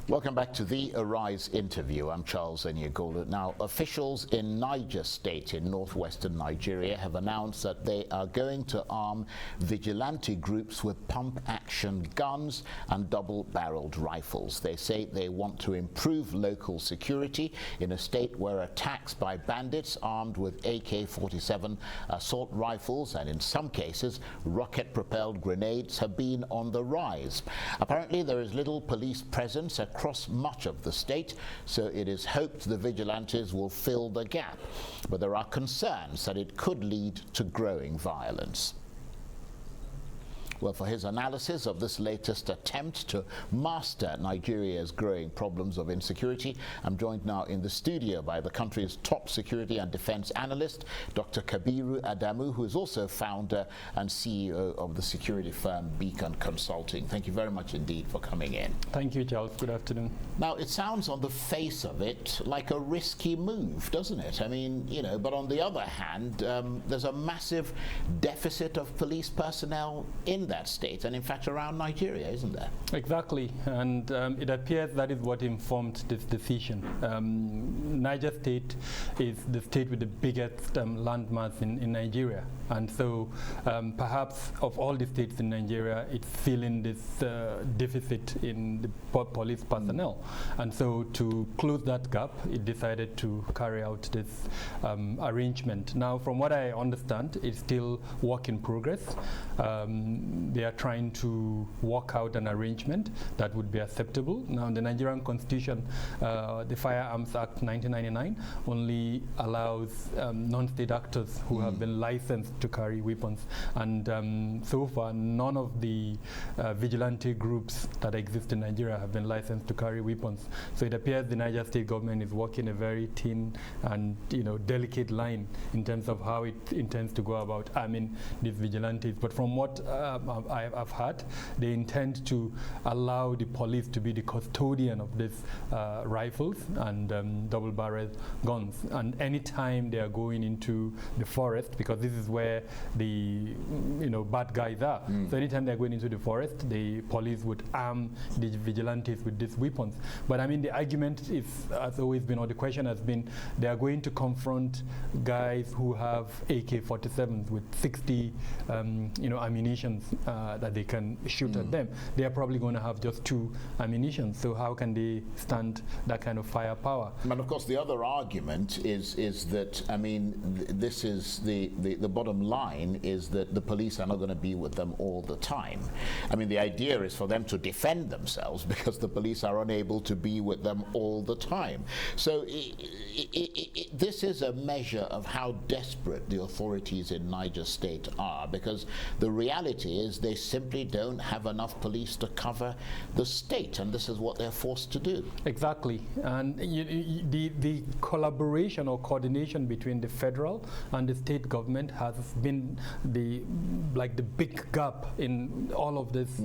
Welcome back to the Arise interview. I'm Charles Enyegola. Now, officials in Niger State in northwestern Nigeria have announced that they are going to arm vigilante groups with pump-action guns and double-barreled rifles. They say they want to improve local security in a state where attacks by bandits armed with AK-47 assault rifles and in some cases rocket-propelled grenades have been on the rise. Apparently there is little police presence across much of the state, so it is hoped the vigilantes will fill the gap. But there are concerns that it could lead to growing violence. Well, for his analysis of this latest attempt to master Nigeria's growing problems of insecurity, I'm joined now in the studio by the country's top security and defense analyst, Dr. Kabiru Adamu, who is also founder and CEO of the security firm Beacon Consulting. Thank you very much indeed for coming in. Thank you, Charles. Good afternoon. Now, it sounds on the face of it like a risky move, doesn't it? I mean, you know, but on the other hand, there's a massive deficit of police personnel in that state and in fact around Nigeria, isn't there? Exactly, and it appears that is what informed this decision. Niger State is the state with the biggest landmass in Nigeria, and so perhaps of all the states in Nigeria, it's feeling this deficit in the police personnel, and so to close that gap, it decided to carry out this arrangement. Now, from what I understand, it's still work in progress. They are trying to work out an arrangement that would be acceptable. Now, the Nigerian Constitution, the Firearms Act 1999, only allows non-state actors who have been licensed to carry weapons. And so far, none of the vigilante groups that exist in Nigeria have been licensed to carry weapons. So it appears the Niger State government is walking a very thin and delicate line in terms of how it intends to go about arming these vigilantes. But from what I've heard, they intend to allow the police to be the custodian of these rifles and double-barrel guns. And anytime they are going into the forest, because this is where the bad guys are, so anytime they're going into the forest, the police would arm the vigilantes with these weapons. But I mean, the argument has always been, or the question has been, they are going to confront guys who have AK-47s with 60 ammunitions that they can shoot at them. They are probably going to have just 2 ammunition. So how can they stand that kind of firepower? And of course, the other argument is that, I mean, this is the bottom line is that the police are not going to be with them all the time. I mean, the idea is for them to defend themselves because the police are unable to be with them all the time. So this is a measure of how desperate the authorities in Niger State are, because the reality is they simply don't have enough police to cover the state, and this is what they're forced to do. Exactly, and the collaboration or coordination between the federal and the state government has been the big gap in all of these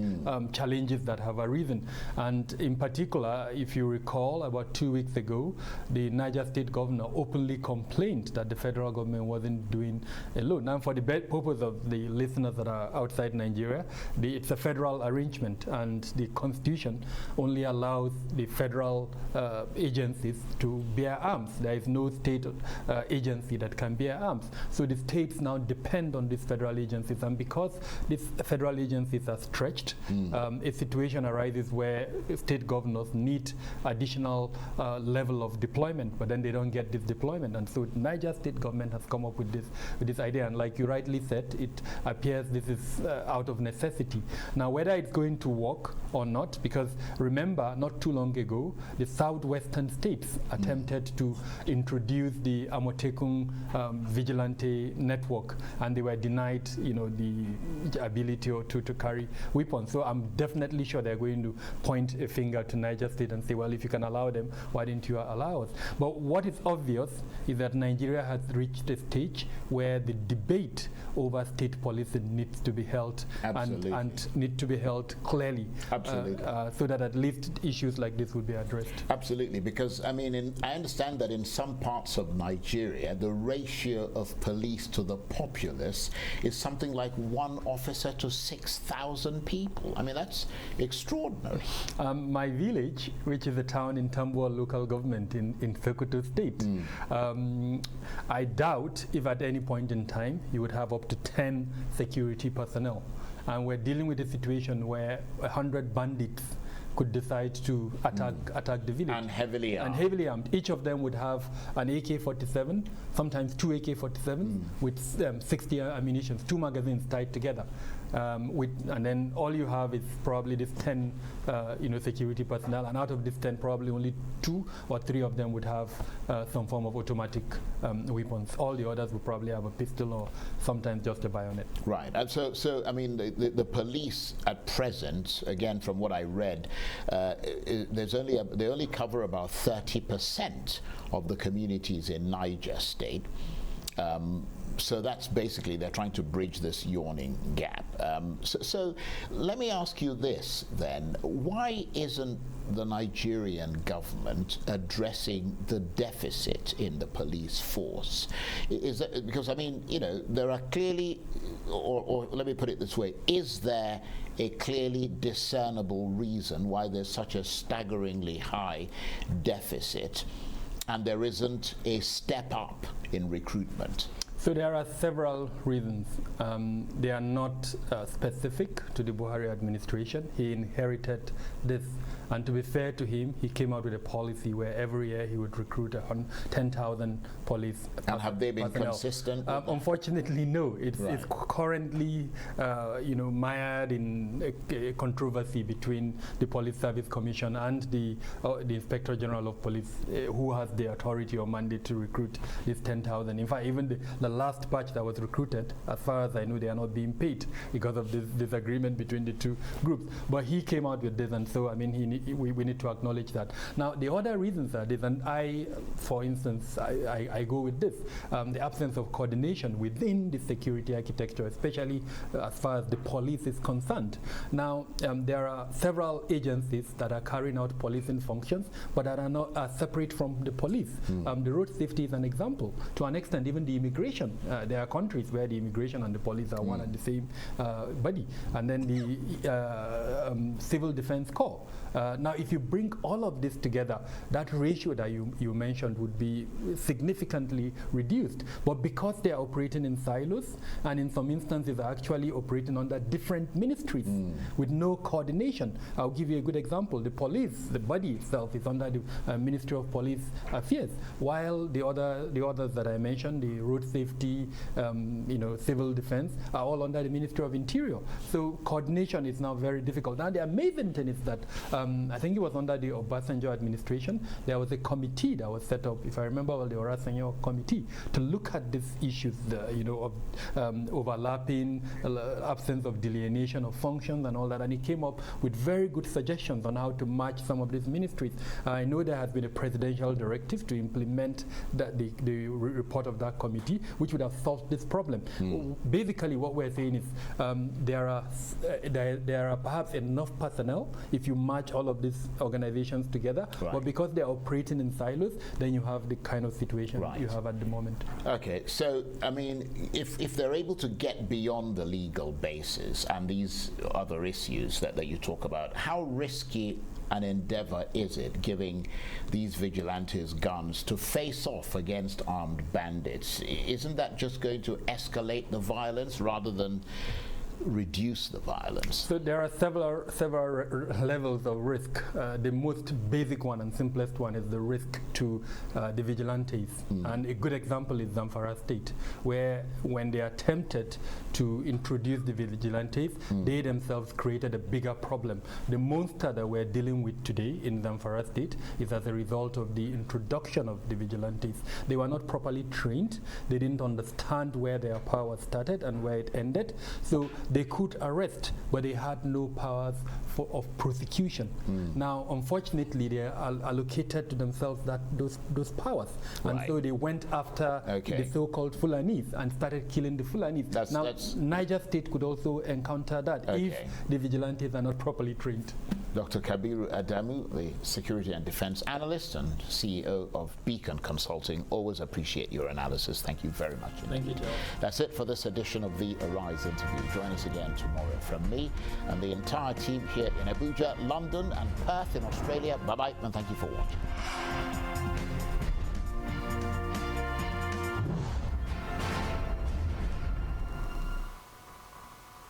challenges that have arisen. And in particular, if you recall, about 2 weeks ago, the Niger State governor openly complained that the federal government wasn't doing alone. Now, for the purpose of the listeners that are outside Nigeria, it's a federal arrangement, and the Constitution only allows the federal agencies to bear arms. There is no state agency that can bear arms. So the states now depend on these federal agencies, and because these federal agencies are stretched, a situation arises where state governors need additional level of deployment, but then they don't get this deployment. And so Niger State government has come up with this idea, and like you rightly said, it appears this is out of necessity. Now, whether it's going to work or not, because remember, not too long ago, the southwestern states attempted to introduce the Amotekun vigilante network, and they were denied, the ability to carry weapons. So I'm definitely sure they're going to point a finger to Niger State and say, well, if you can allow them, why didn't you allow us? But what is obvious is that Nigeria has reached a stage where the debate over state policing needs to be held and need to be held clearly. Absolutely. So that at least issues like this would be addressed. Absolutely, because I mean, I understand that in some parts of Nigeria, the ratio of police to the populace is something like 1 officer to 6,000 people. I mean, that's extraordinary. My village, which is a town in Tambuwal local government in Sokoto State, I doubt if at any point in time you would have up to 10 security personnel. And we're dealing with a situation where 100 bandits could decide to attack the village. And heavily armed. And heavily armed. Each of them would have an AK-47, sometimes 2 AK-47s with 60 ammunition, 2 magazines tied together. And then all you have is probably this 10 security personnel, and out of this 10 probably only 2 or 3 of them would have some form of automatic weapons. All the others would probably have a pistol or sometimes just a bayonet. Right, and so I mean the police at present, again from what I read, they only cover about 30% of the communities in Niger State. So that's basically, they're trying to bridge this yawning gap. So let me ask you this then. Why isn't the Nigerian government addressing the deficit in the police force? Is that, because I mean, there are clearly, or let me put it this way, is there a clearly discernible reason why there's such a staggeringly high deficit and there isn't a step up in recruitment? So there are several reasons. They are not specific to the Buhari administration. He inherited this. And to be fair to him, he came out with a policy where every year he would recruit 10,000 police personnel. And have they been consistent? Unfortunately, no. It's currently, mired in a controversy between the Police Service Commission and the Inspector General of Police, who has the authority or mandate to recruit these 10,000. In fact, even the last batch that was recruited, as far as I know, they are not being paid because of this disagreement between the 2 groups. But he came out with this, and so I mean, we need to acknowledge that. Now, the other reasons are this, and for instance, I go with this, the absence of coordination within the security architecture, especially as far as the police is concerned. Now, there are several agencies that are carrying out policing functions, but that are not separate from the police. The road safety is an example. To an extent, even the immigration. There are countries where the immigration and the police are one and the same body. And then the Civil Defense Corps. Now, if you bring all of this together, that ratio that you mentioned would be significantly reduced. But because they are operating in silos, and in some instances are actually operating under different ministries with no coordination. I'll give you a good example. The police, the body itself, is under the Ministry of Police Affairs, while the others that I mentioned, the road safety, civil defense, are all under the Ministry of Interior. So coordination is now very difficult. Now, the amazing thing is that I think it was under the Obasanjo administration, there was a committee that was set up, if I remember well, the Obasanjo committee, to look at these issues, of overlapping, absence of delineation of functions and all that, and it came up with very good suggestions on how to match some of these ministries. I know there has been a presidential directive to implement the report of that committee, which would have solved this problem. Basically, what we're saying is there are perhaps enough personnel if you match all of these organizations together, but because they're operating in silos, then you have the kind of situation you have at the moment. Okay, so I mean, if they're able to get beyond the legal basis and these other issues that you talk about, how risky an endeavor is it giving these vigilantes guns to face off against armed bandits? Isn't that just going to escalate the violence rather than reduce the violence? So there are several levels of risk. The most basic one and simplest one is the risk to the vigilantes. And a good example is Zamfara State, where when they attempted to introduce the vigilantes, they themselves created a bigger problem. The monster that we're dealing with today in Zamfara State is as a result of the introduction of the vigilantes. They were not properly trained. They didn't understand where their power started and where it ended. So they could arrest, but they had no powers of prosecution. Now, unfortunately, they are allocated to themselves those powers, and so they went after the so-called Fulanis and started killing the Fulanis. Niger State could also encounter that if the vigilantes are not properly trained. Dr. Kabiru Adamu, the Security and Defense Analyst and CEO of Beacon Consulting. Always appreciate your analysis. Thank you very much. Thank you, Charles. That's it for this edition of the Arise interview. Join us again tomorrow from me and the entire team here in Abuja, London and Perth in Australia. Bye-bye and thank you for watching.